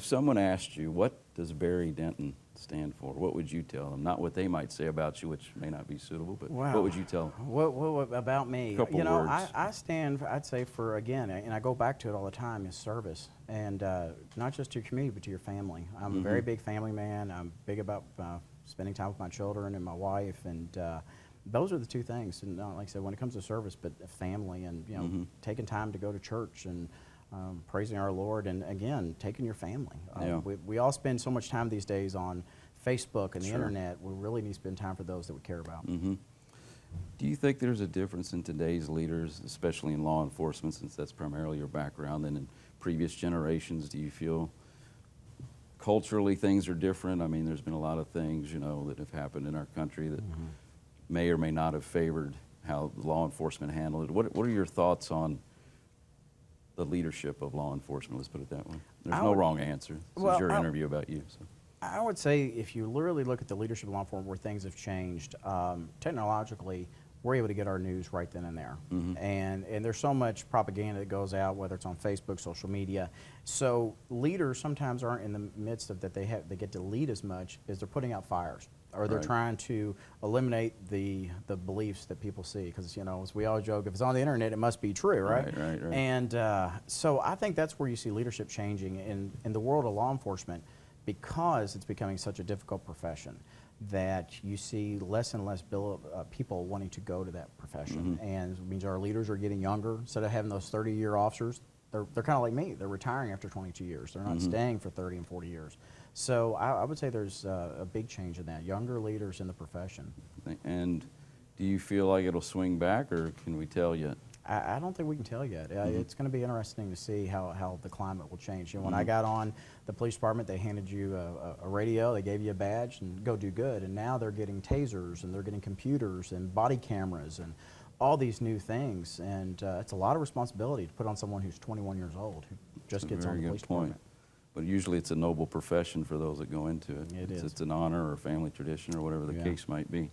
If someone asked you, what does Barry Denton stand for, what would you tell them? Not what they might say about you, which may not be suitable, but Wow. what would you tell them? What about me? Couple you know, words. I stand, I'd say, for, again, and I go back to it all the time, is service. And not just to your community, but to your family. I'm a very big family man. I'm big about spending time with my children and my wife. And those are the two things. And like I said, when it comes to service, but family and, you know, taking time to go to church and praising our Lord, and again, taking your family. Yeah. We all spend so much time these days on Facebook and the Sure. internet. We really need to spend time for those that we care about. Do you think there's a difference in today's leaders, especially in law enforcement, since that's primarily your background, than in previous generations? Do you feel culturally things are different? I mean, there's been a lot of things, you know, that have happened in our country that may or may not have favored how law enforcement handled it. What are your thoughts on the leadership of law enforcement? Let's put it that way. There's no wrong answer. This is your interview about you. So. I would say if you literally look at the leadership of law enforcement where things have changed, technologically, we're able to get our news right then and there. And there's so much propaganda that goes out, whether it's on Facebook, social media. So leaders sometimes aren't in the midst of that they get to lead as much as they're putting out fires, or they're trying to eliminate the beliefs that people see. Because, you know, as we all joke, if it's on the internet, it must be true, right? Right. And so I think that's where you see leadership changing in the world of law enforcement, because it's becoming such a difficult profession, that you see less and less people wanting to go to that profession. And it means our leaders are getting younger. Instead of having those 30-year officers, they're kind of like me. They're retiring after 22 years. They're not staying for 30 and 40 years. So I would say there's a big change in that, younger leaders in the profession. And do you feel like it'll swing back, or can we tell yet? I don't think we can tell yet. It's going to be interesting to see how the climate will change. You know, when I got on the police department, they handed you a radio, they gave you a badge, and go do good. And now they're getting tasers, and they're getting computers and body cameras and all these new things. And it's a lot of responsibility to put on someone who's 21 years old, who just gets on the police department. But usually it's a noble profession for those that go into it. It is. It's an honor or a family tradition or whatever the case might be.